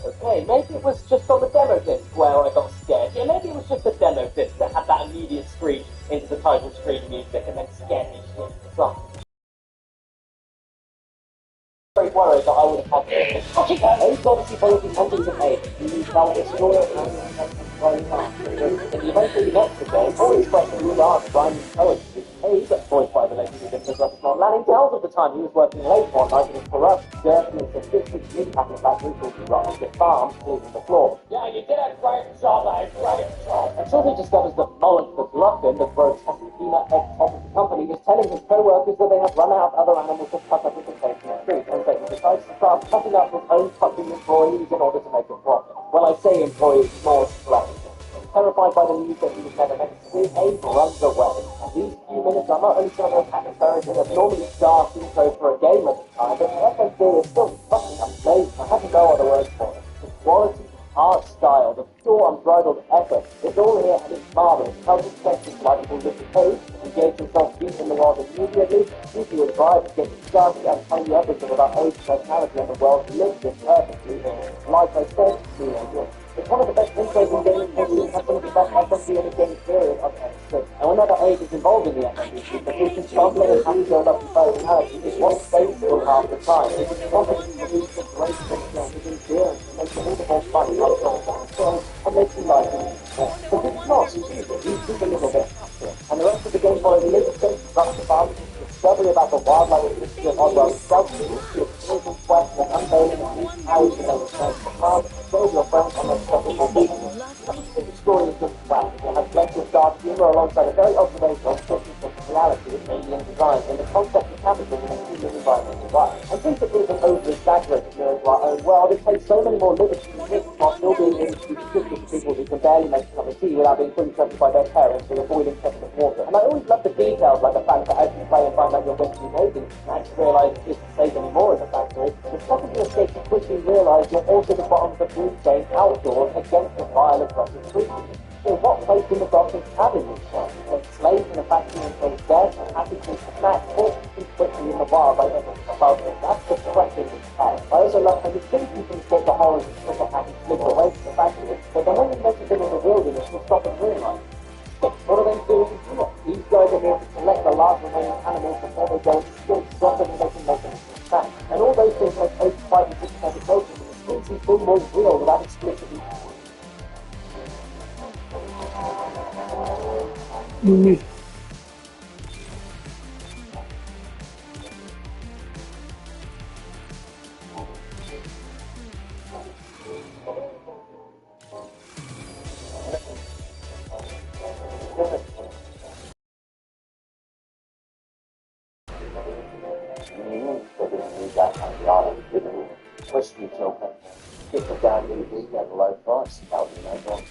Okay, maybe it was just on the demo disc where I got scared. Yeah, maybe it was just the demo disc that had that immediate screech into the title screen music and then scared me straight to the song. Very worried that I would have had to. Abe's obviously followed the hundreds of Abe. He felt destroyed and very hard. And eventually got to the game, all expressing his art, rhyming poetry. Abe, voiced by the legendary Mr. Russell Lanning, tells of the time he was working late one night in his corrupt, dirty, and sadistic meatpacking factory called the Rock, the farm, cleaning the floor. Yeah, you did a great job, Abe, great job. Until he discovers that Mullen McLaughlin, the grotesque peanut head top of the company, is telling his co-workers that they have run out of other animals to cut up into cakes in the street, and so he decides to start cutting up his own fucking employees in order to make a profit. Well, I say employees, more slaves. Terrified by the news that he was never meant to see, Abe runs away. And these few minutes are not only showing us atmospheric and abnormally dark intro for a game at the time, but the FMV is still fucking amazing. I have no other words for it. The quality, art style, the pure unbridled effort, it's all here and it's marvelous. How to expect this likable little code, engage himself deep in the world immediately, give you a vibe, get you started and tell you everything about Abe's personality and the world he lives in perfectly. Like I said, it's one of the best intros in gaming history and has some of the best FMV in the game period I've ever seen. And whenever Abe is involved in the FMV, the future sparkling and happy build up his personality is what stays still half the time. It's a confidence to lose the great picture of his endurance and makes all the more fun like and makes you like him. But it's not, he's just a little bit. And the rest of the game follows little steps up the farm, discovery about the wildlife history of Oswald's self-history of children's quest and unveiling of new powers to make sense of the farm, save your friends on unstoppable business. The story is just flat. It has plenty of dark humor alongside a very observational fitness of reality of alien design and the concept of capitalism and human environmental rights. And since it is an over-exaggerated mirror to our own world, it takes so many more liberties and risks while still being able to be restricted to people who can barely make a cup of tea without being fully trusted by their parents or avoiding testing of water. And I always love the details, like the fact that as you play and find out you're going to be making snacks, you realise it isn't safe anymore in the factory. The second you escape, you quickly realise you're also the bottom of the food chain outdoors against the violent Russian treatment. So what place in the doctor's cabin is from? Slaves in a factory until death and happy to snacks or too quickly in the wild by everything above it. That's the question in tech. I also love how you think you can escape the horrors and trick a happy slip away from the factory, but then when you mention them in the wilderness, you stop and realise. What are they doing here? These guys are here to collect the last remaining animals before they go and still stronger than they can make them back. And all those things make 85 and 6% emotions, and the species feel more real without explicitly. Whiskey choker. Get the down to the week at a low price. That'll be no problem.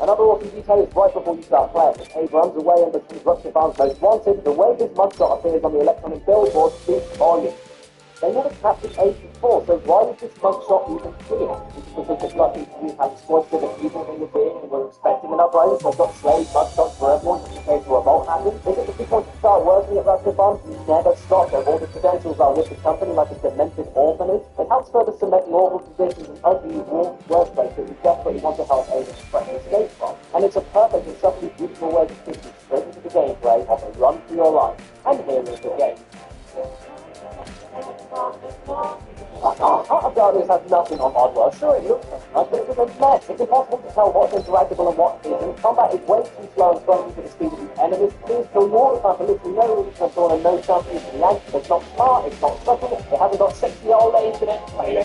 Another awesome detail is right before you start playing. Abe runs away and becomes Russian Farm's most wanted. The way this mugshot appears on the electronic billboard speaks volumes. They never captured Abe before, so why was this mugshot even here? Because the Russian Jews had exploited the evil in the being and were expecting an uprising, so they've got slave mugshots for everyone just in case a revolt happens. Is it the people want to start working at Russian Farm? Never stop them. All the credentials are with the company like a demented orphanage. It helps further cement lawful conditions and ugly workplace that we desperately want to help Abe express and escape from. And it's a perfect and subtly beautiful way to take you straight into the gameplay of a run for your life. And here is the game. Heart of Darkness has nothing on Oddworld. Sure, it looks nice, but it was a mess. It's impossible to tell what's interactable and what isn't. Combat is way too slow and slowing to the speed of the enemies. Things feel more time for literally no reason at all and no chance to react. It's not smart, it's not subtle, it hasn't got sexy old age in it. Anyway,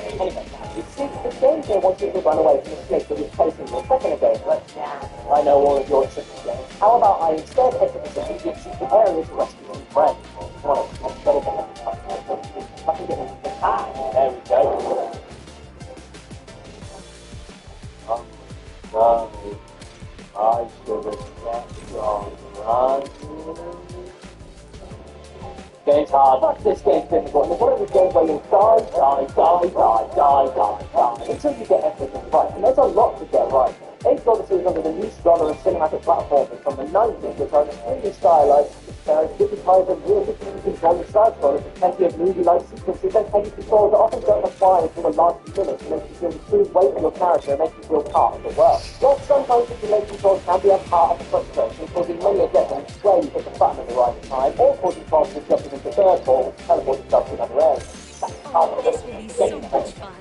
it seems the game here wants you to run away from the snake that was chasing you a second ago, but I know all of your tricks again. How about I instead head to this immediate secret area to rescue some friends? Well, I'm better than I can get into the car. There we go. I should have kept on running. Game's hard. Fuck this game's difficult. And it's one of those games where you die until you get everything right. And there's a lot to get right. Abe's Odyssey is under the new genre of cinematic platforming from the 90s, which are extremely stylized, digitized and realistically while you search for it, plenty of movie-like sequences and heavy controls that often don't apply until the last few minutes to make you feel the true weight of your character and make you feel part of the world. Yet sometimes the delay controls can be a part of the frustration, causing many a death and swear you hit the button at the right time, or causing faster jumping into third ball, which teleports yourself to another area. Oh, this will be so much fun.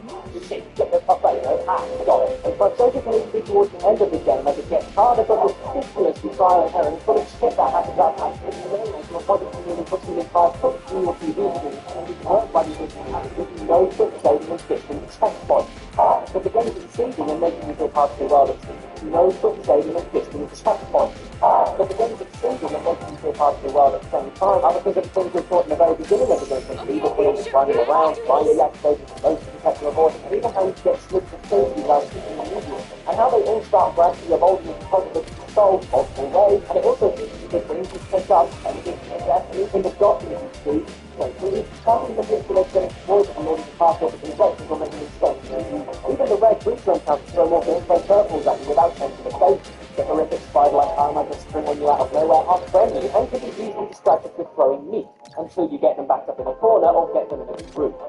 And frustration can even be towards the end of the game as it gets harder but ridiculously trial and error and full of shit that happens up to a point that really puts you in five foot through your TV screen and you work by using no quick saving and fixing checkpoints. But the game is exceeding and making you feel part of the world of no quick saving and fixing checkpoints. But the game is exceeding and making you feel part of the world at the same time. I think of the things we thought in the very beginning of the game, from people just running around, finding the activating motion detector avoiding, and even how you get slipped and safety without keeping the medium, and how they all start gradually evolving into positive solve multiple ways, and it also teaches you different things to pick up and in the documents you see. Something that manipulates getting exploited in order to pass over the objectives or making mistakes. Even the red creature encounters throw more gameplay curveballs at you without changing the base. The horrific spider-like armor just spring on you out of nowhere are friendly and can be easily distracted with throwing meat until you get them backed up in a corner or get them in a group.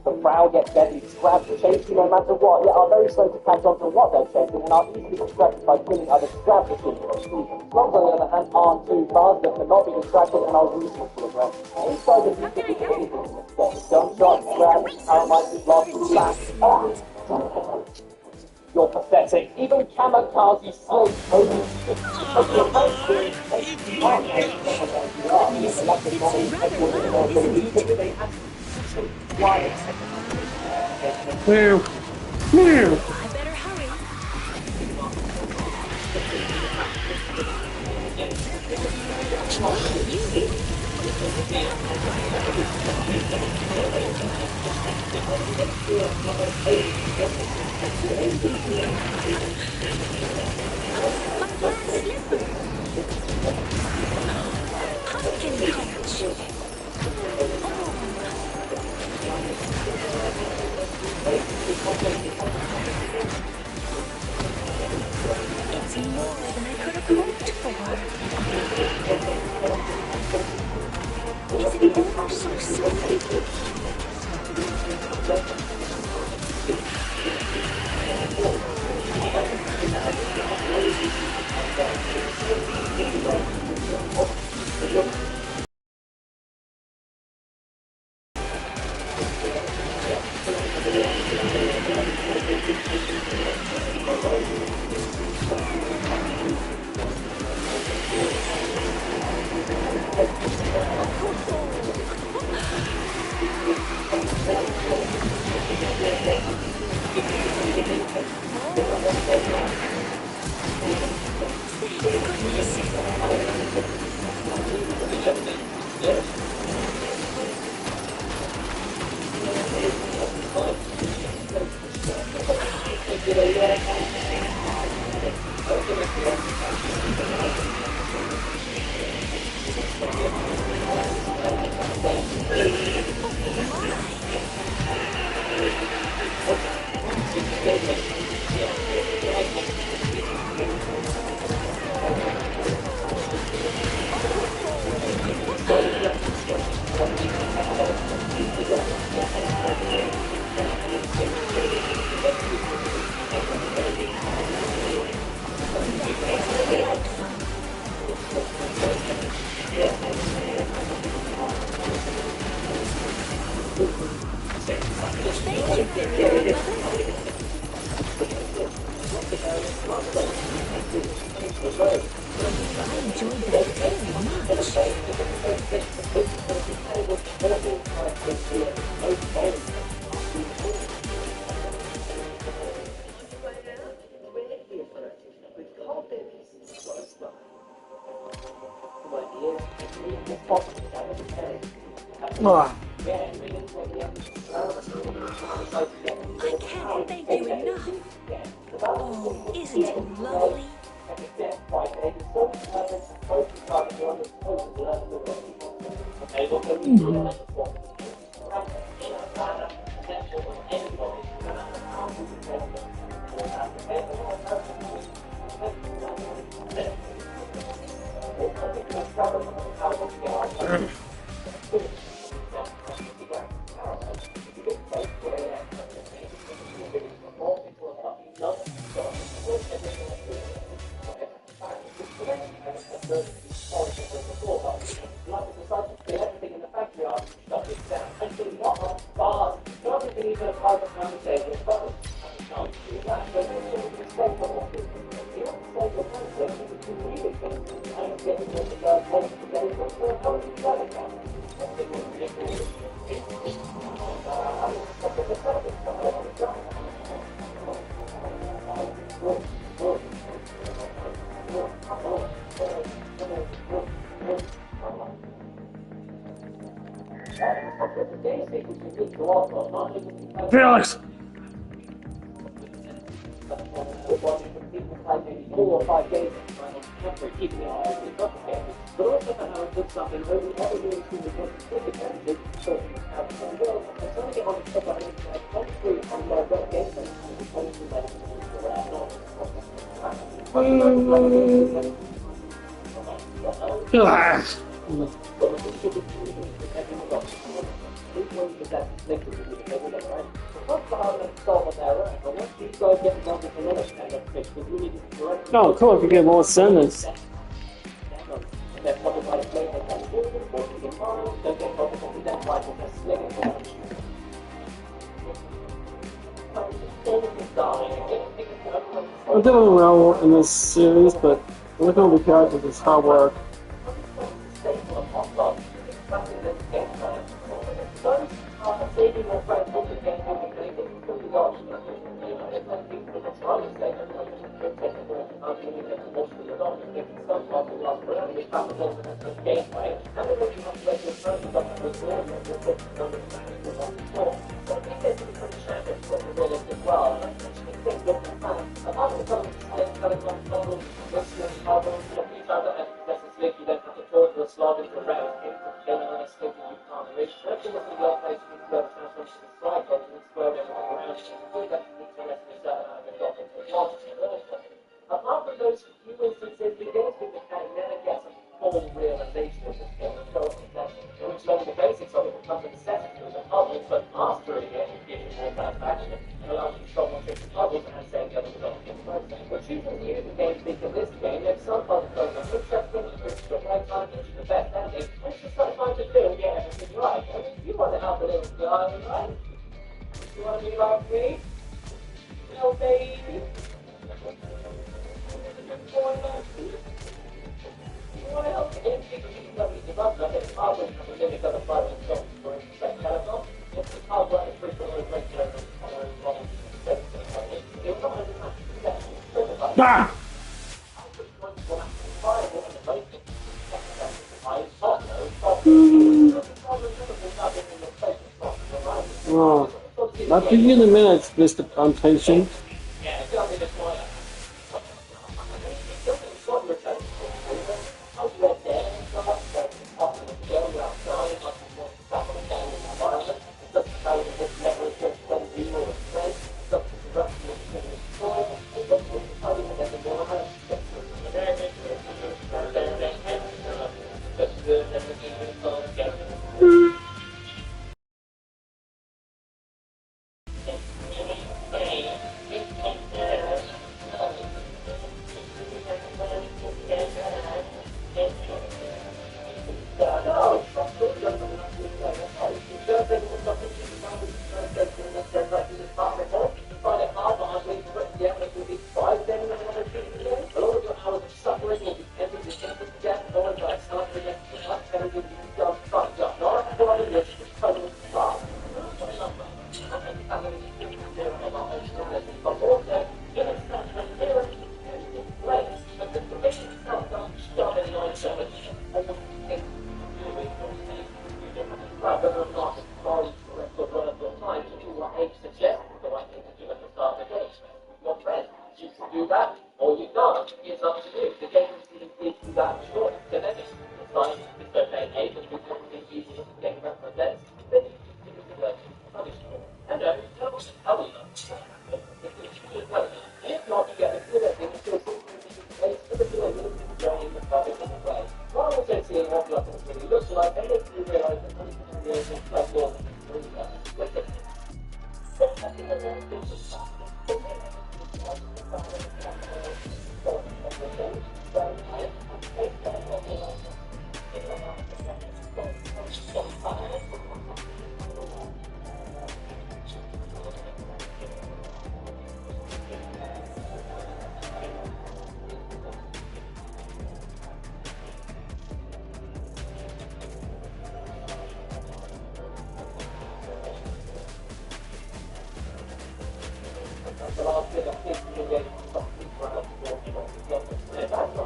The prowl gets deadly scraps, chase you no matter what, yet are very slow to catch on to what they're chasing and are easily distracted by killing other scraps as soon as they see them. Slugs, on the other hand, aren't too fast, but cannot be distracted and are ruthless to aggression. Inside the music is anything instead. Gunshots, grabs, paramites, blocks, and slaps. You're pathetic. Even kamikaze slaves only I better hurry. My glass slipper. Pumpkin patch. It's more than I could have hoped for. Is it over so soon? Ah. I can't thank you enough. Oh, isn't it lovely? Felix! 4 or 5 days after keeping it complicated. But also for how it looks up and only ever really seen the complicated so well, I'm trying to get on the top of it, hopefully on my web game Relax. Oh, cool. If you get more sentence. I'm doing well in this series, but looking at the characters is hard work. Apart from those few instances, we don't think the cat never gets a full realization of the skill and which learning the basics of it becomes a necessity of the puzzle, but mastering it gives you more satisfaction and allows you to solve more tricky puzzles and say the other results in the process. But choosing to use the game think of this game, if some puzzle programs are interesting, the right time gives you the best ending, and it's just sometimes to do and get everything right. I mean, you want to help a little guy, right? You want to be like me? Little baby? Ah! Oh, I'll give you in a minute, Mr. Impatient.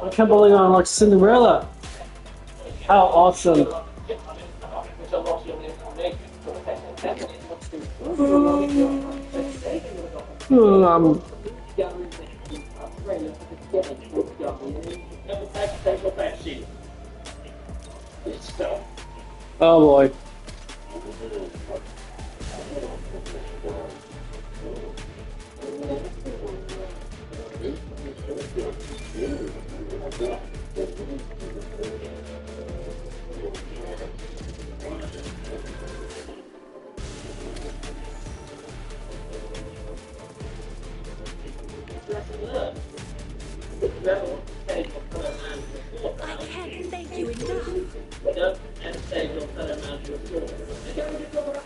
I can't believe I'm like Cinderella. How awesome. Um, oh boy. I can't thank you enough.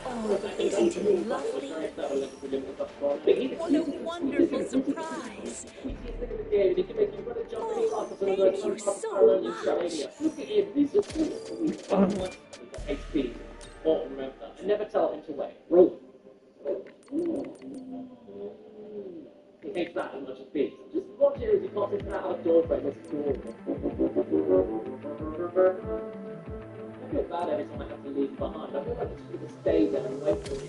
Oh, isn't it lovely? What a wonderful surprise. Oh, thank you so much. HP. Oh, remember that. And never tell him to wait. Roll. He hates that as much as beats. Just watch it as he pops into that other door frame. It's cool. I feel bad every time I have to leave behind. I feel like it's just to stay there and wait for you.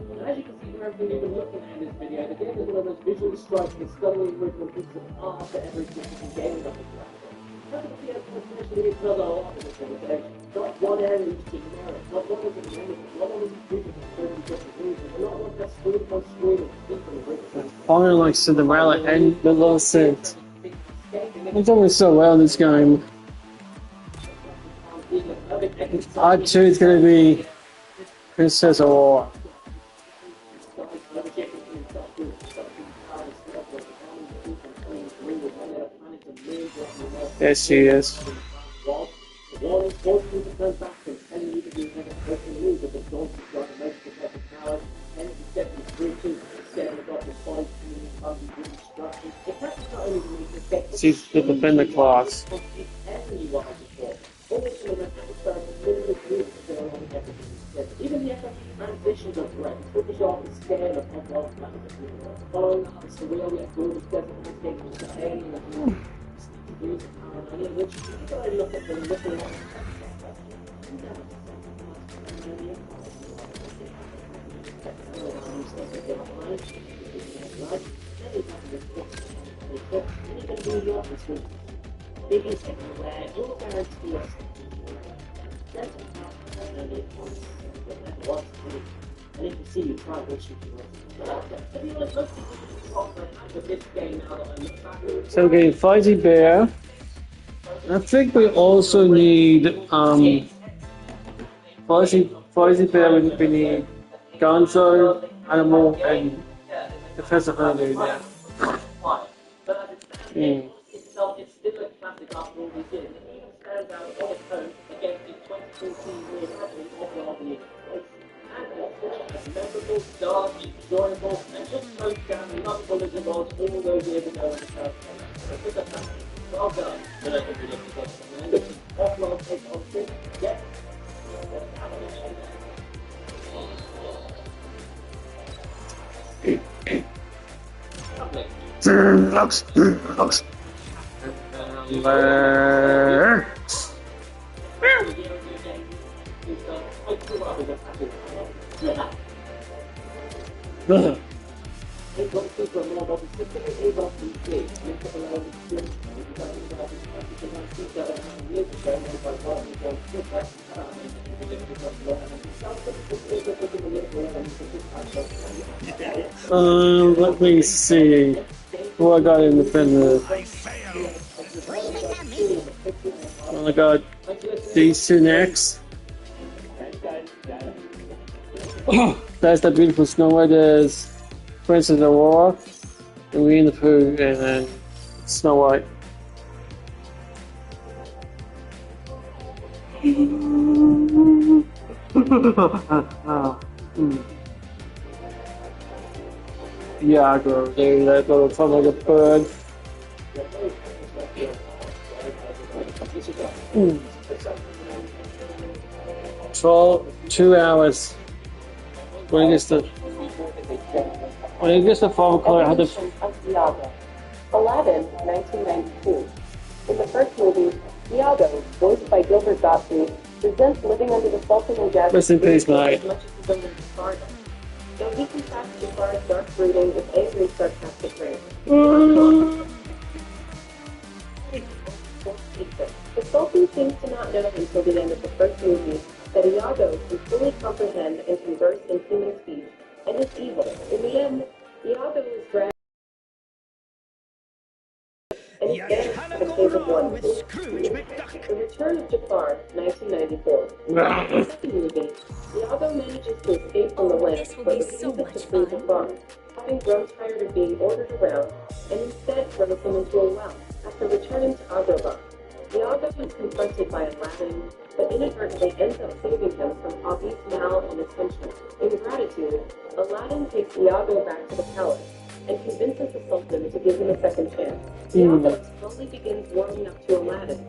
And as you can see from everything you've been looking at in this video, the game is one of those visually striking and stunningly original pieces of art that ever existed in gaming on this platform. Not that the potentially is another art in this presentation. Not one area is generic, not one is a negative, not one is treated as 30 different reasons, and not one has screen on screen and people written. Following like Cinderella and the Little Saint. I'm doing so well in this game. Part 2 is going to be Princess Aurora. Yes, she is. She's the defender class. Even the transitions are great. Focus on the scale of following up the surreal yet gorgeous desert landscape of the alien degrees of paranoia, which you gotta look at the little biggest where you're guaranteed a and if you see you try to shoot So we're getting Fuzzy Bear. I think we also need Fuzzy Bear. We need Gonzo, Animal, and Professor Honey. Yeah. It's still a classic after all these years. And it even stands out on its own against the 2014 year happening of the obvious place. And it's memorable, dark, enjoyable, and just so damn lovable as it was all those years ago in the first place. It's just a fantastic. Well done. I don't think we look at it. And it's offload take on thing. Yes. Looks. Let me see what I got in the pen. I got these two next. That's the beautiful Snow White. There's Princess Aurora, and Winnie the Pooh, and then Snow White. Yeah, girl, dude, that little fun like a bird. 2 hours. When it gets to 5 o'clock, I had to. Aladdin, 1992. In the first movie, Iago, voiced by Gilbert Gottfried, resents living under the Sultan and Jasmine's Rest in peace, leadership mate. as much as his own Jafar does. Though he contrasts Jafar's dark brooding with angry, sarcastic rage. The Sultan seems to not know until the end of the first movie that Iago can fully comprehend and converse in human speech, and is evil. In the end, Iago is dragged and is banished to the cave of one. The Return of Jafar, 1994. In the second movie, Iago manages to escape from the lamp, This will but be so refuses much to free fun. Jafar, having grown tired of being ordered around, and instead throws him into a well. After returning to Agrabah, Iago is confronted by Aladdin, but inadvertently ends up saving him from Abi's Mal and his henchmen. In gratitude, Aladdin takes Iago back to the palace and convinces the Sultan to give him a second chance. Iago slowly begins warming up to Aladdin,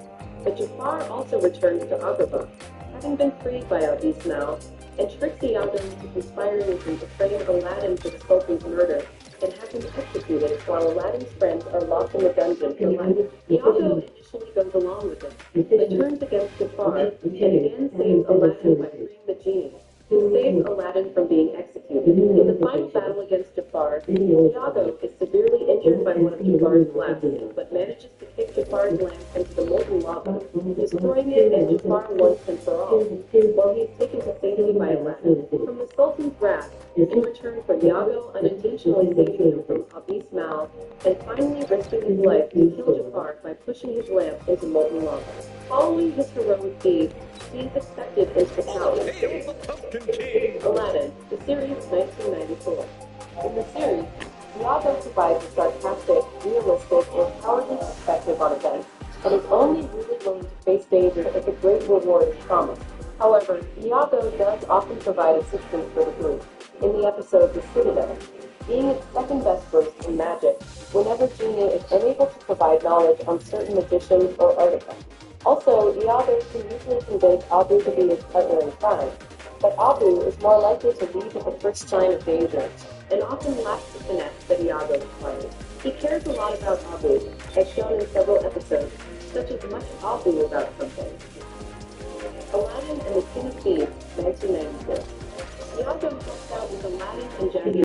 but Jafar also returns to Agrabah, having been freed by Abi's Mal, and tricks Iago into conspiring with him to frame Aladdin for the Sultan's murder and have him executed while Aladdin's friends are locked in the dungeon for life. Iago initially goes along with it, but turns against Jafar and again saves Aladdin by freeing the genie, who saves Aladdin from being executed. In the final battle against Jafar, Iago is severely injured by one of Jafar's blasts, but manages to kick Jafar's lamp into the molten lava, destroying it and Jafar once and for all, while he is taken to safety by Aladdin. From the Sultan's wrath, in return for Iago unintentionally saving him from Abi's Mal, and finally risking his life to kill Jafar by pushing his lamp into molten lava. Following his heroic deed, he is accepted into the palace. Aladdin, the series 1994. In the series, Iago provides a sarcastic, realistic, and cowardly perspective on events, but is only really willing to face danger if a great reward is promised. However, Iago does often provide assistance for the group. In the episode The Citadel, being its second best burst in magic, whenever Genie is unable to provide knowledge on certain magicians or artifacts. Also, Iago can usually convince Abu to be his partner in crime, but Abu is more likely to leave at the first sign of danger, and often lacks the finesse that Iago requires. He cares a lot about Abu, as shown in several episodes, such as Much Abu About Something. Aladdin and the King of Thieves, 1996. Iago helps out with Aladdin and Jackie